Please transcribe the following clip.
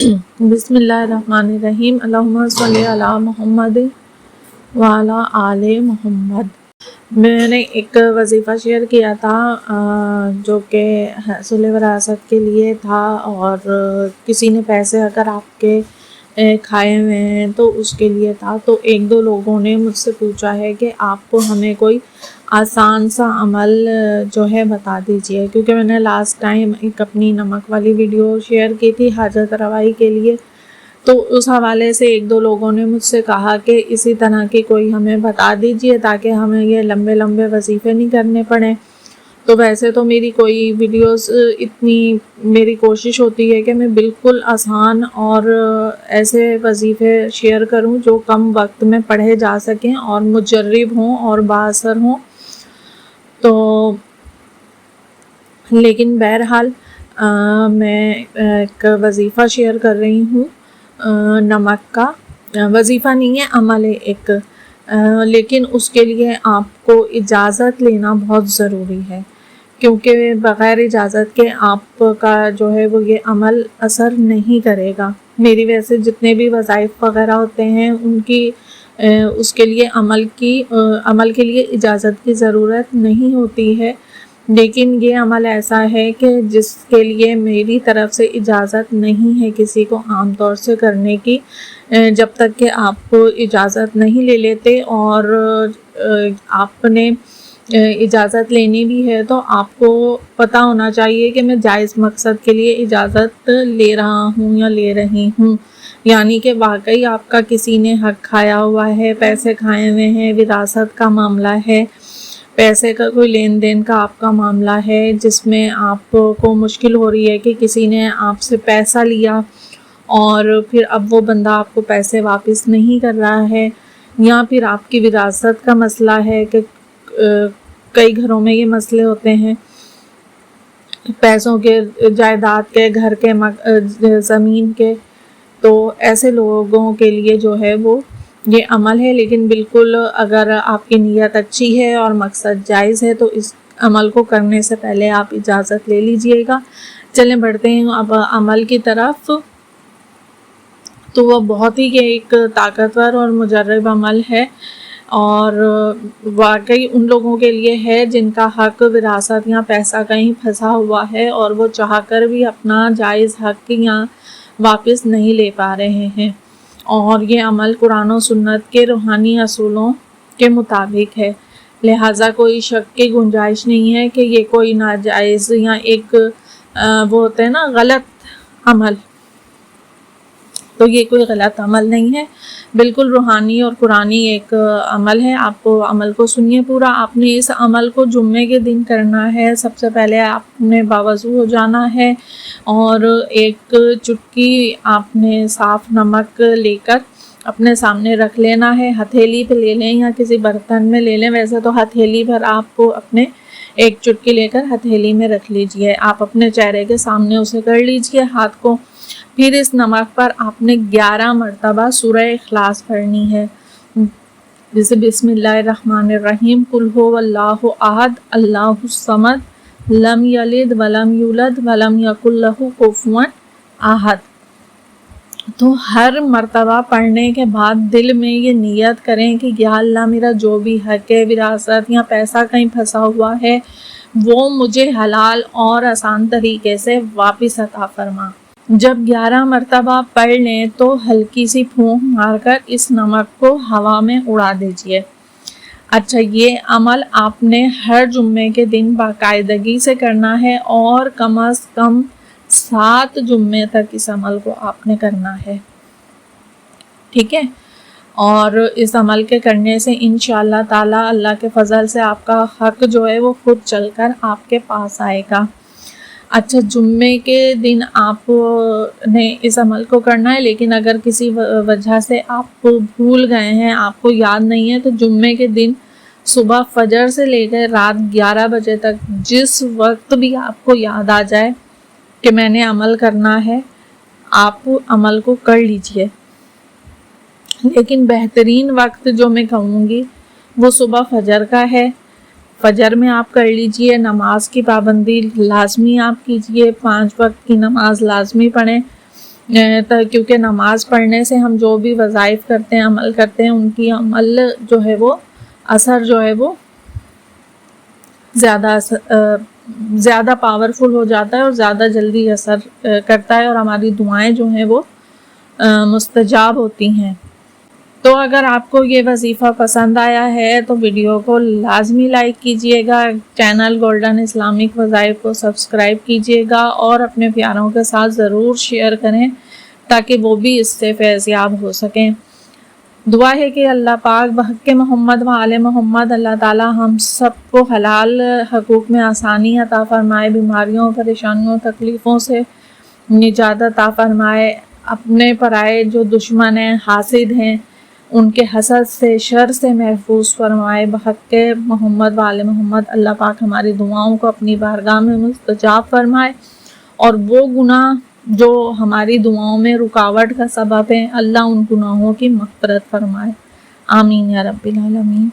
بسم اللہ الرحمن الرحیم، اللہم صلی علی محمد وعلی آل محمد۔ میں نے ایک وظیفہ شیئر کیا تھا جو کہ حصول وراثت کے لیے تھا، اور کسی نے پیسے اگر آپ کے کھائے ہوئے ہیں تو اس کے لیے تھا۔ تو ایک دو لوگوں نے مجھ سے پوچھا ہے کہ آپ کو ہمیں کوئی آسان سا عمل جو ہے بتا دیجئے، کیونکہ میں نے لاسٹ ٹائم ایک اپنی نمک والی ویڈیو شیئر کی تھی حاجت روائی کے لیے، تو اس حوالے سے ایک دو لوگوں نے مجھ سے کہا کہ اسی طرح کی کوئی ہمیں بتا دیجئے تاکہ ہمیں یہ لمبے لمبے وظیفے نہیں کرنے پڑیں۔ تو ویسے تو میری کوئی ویڈیوز میری کوشش ہوتی ہے کہ میں بالکل آسان اور ایسے وظیفے شیئر کروں جو کم وقت میں پڑھے جا سکیں اور مجرب ہوں اور بااثر ہوں۔ تو لیکن بہرحال میں ایک وظیفہ شیئر کر رہی ہوں، نمک کا وظیفہ نہیں ہے، عمل ہے ایک، لیکن اس کے لیے آپ کو اجازت لینا بہت ضروری ہے، کیونکہ بغیر اجازت کے آپ کا جو ہے وہ یہ عمل اثر نہیں کرے گا۔ میری ویسے جتنے بھی وظائف وغیرہ ہوتے ہیں ان کی اس کے لیے عمل کے لیے اجازت کی ضرورت نہیں ہوتی ہے، لیکن یہ عمل ایسا ہے کہ جس کے لیے میری طرف سے اجازت نہیں ہے کسی کو عام طور سے کرنے کی۔ جب تک کہ آپ اجازت نہیں لے لیتے، اور آپ نے اجازت لینی بھی ہے تو آپ کو پتہ ہونا چاہیے کہ میں جائز مقصد کے لیے اجازت لے رہا ہوں یا لے رہی ہوں، یعنی کہ واقعی آپ کا کسی نے حق کھایا ہوا ہے، پیسے کھائے ہوئے ہیں، وراثت کا معاملہ ہے، پیسے کا کوئی لین دین کا آپ کا معاملہ ہے جس میں آپ کو مشکل ہو رہی ہے کہ کسی نے آپ سے پیسہ لیا اور پھر اب وہ بندہ آپ کو پیسے واپس نہیں کر رہا ہے، یا پھر آپ کی وراثت کا مسئلہ ہے کہ کئی گھروں میں یہ مسئلے ہوتے ہیں پیسوں کے، جائیداد کے، گھر کے، زمین کے۔ تو ایسے لوگوں کے لیے جو ہے وہ یہ عمل ہے، لیکن بالکل اگر آپ کی نیت اچھی ہے اور مقصد جائز ہے تو اس عمل کو کرنے سے پہلے آپ اجازت لے لیجئے گا۔ چلیں بڑھتے ہیں اب عمل کی طرف۔ تو وہ بہت ہی ایک طاقتور اور مجرب عمل ہے، اور واقعی ان لوگوں کے لیے ہے جن کا حق وراثت یا پیسہ کہیں پھنسا ہوا ہے اور وہ چاہ کر بھی اپنا جائز حق یا واپس نہیں لے پا رہے ہیں، اور یہ عمل قرآن و سنت کے روحانی اصولوں کے مطابق ہے، لہٰذا کوئی شک کی گنجائش نہیں ہے کہ یہ کوئی ناجائز یا ایک وہ ہوتے ہیں نا غلط عمل، تو یہ کوئی غلط عمل نہیں ہے، بالکل روحانی اور قرآنی ایک عمل ہے۔ آپ کو عمل کو سنیے پورا۔ آپ نے اس عمل کو جمعے کے دن کرنا ہے۔ سب سے پہلے آپ نے باوضو ہو جانا ہے، اور ایک چٹکی آپ نے صاف نمک لے کر اپنے سامنے رکھ لینا ہے، ہتھیلی پہ لے لیں یا کسی برتن میں لے لیں، ویسے تو ہتھیلی پر آپ کو اپنے ایک چٹکی لے کر ہتھیلی میں رکھ لیجئے، آپ اپنے چہرے کے سامنے اسے کر لیجئے ہاتھ کو۔ پھر اس نمک پر آپ نے 11 مرتبہ سورہ اخلاص پڑھنی ہے، جیسے بسم اللہ الرحمن الرحیم، قل ھو اللہ احد اللہ الصمد لم یلد ولم یولد ولم یکن لہ کفوا احد۔ تو ہر مرتبہ پڑھنے کے بعد دل میں یہ نیت کریں کہ یا اللہ میرا جو بھی حق ہے، وراثت یا پیسہ کہیں پھنسا ہوا ہے، وہ مجھے حلال اور آسان طریقے سے واپس عطا فرما۔ جب 11 مرتبہ پڑھ لیں تو ہلکی سی پھونک مار کر اس نمک کو ہوا میں اڑا دیجئے۔ اچھا، یہ عمل آپ نے ہر جمعے کے دن باقاعدگی سے کرنا ہے، اور کم از کم 7 جمعے تک اس عمل کو آپ نے کرنا ہے، ٹھیک ہے؟ اور اس عمل کے کرنے سے انشاءاللہ تعالی اللہ کے فضل سے آپ کا حق جو ہے وہ خود چل کر آپ کے پاس آئے گا۔ اچھا، جمعے کے دن آپ نے اس عمل کو کرنا ہے، لیکن اگر کسی وجہ سے آپ بھول گئے ہیں، آپ کو یاد نہیں ہے، تو جمعے کے دن صبح فجر سے لے کر رات 11 بجے تک جس وقت بھی آپ کو یاد آ جائے کہ میں نے عمل کرنا ہے، آپ عمل کو کر لیجئے۔ لیکن بہترین وقت جو میں کہوں گی وہ صبح فجر کا ہے، فجر میں آپ کر لیجئے۔ نماز کی پابندی لازمی آپ کیجئے، 5 وقت کی نماز لازمی پڑھیں، کیونکہ نماز پڑھنے سے ہم جو بھی وظائف کرتے ہیں، عمل کرتے ہیں، ان کی عمل جو ہے وہ اثر جو ہے وہ زیادہ پاورفل ہو جاتا ہے اور زیادہ جلدی اثر کرتا ہے، اور ہماری دعائیں جو ہیں وہ مستجاب ہوتی ہیں۔ تو اگر آپ کو یہ وظیفہ پسند آیا ہے تو ویڈیو کو لازمی لائک کیجئے گا، چینل گولڈن اسلامک وظائف کو سبسکرائب کیجئے گا، اور اپنے پیاروں کے ساتھ ضرور شیئر کریں تاکہ وہ بھی اس سے فیض یاب ہو سکیں۔ دعا ہے کہ اللہ پاک بحق محمد و آل محمد اللہ تعالی ہم سب کو حلال حقوق میں آسانی عطا فرمائے، بیماریوں، پریشانیوں، تکلیفوں سے نجات عطا فرمائے، اپنے پرائے جو دشمن ہیں، حاسد ہیں، ان کے حسد سے، شر سے محفوظ فرمائے بحق محمد و آل محمد۔ اللہ پاک ہماری دعاؤں کو اپنی بارگاہ میں مستجاب فرمائے، اور وہ گناہ جو ہماری دعاؤں میں رکاوٹ کا سبب ہیں، اللہ ان گناہوں کی مغفرت فرمائے۔ آمین یا رب العالمین۔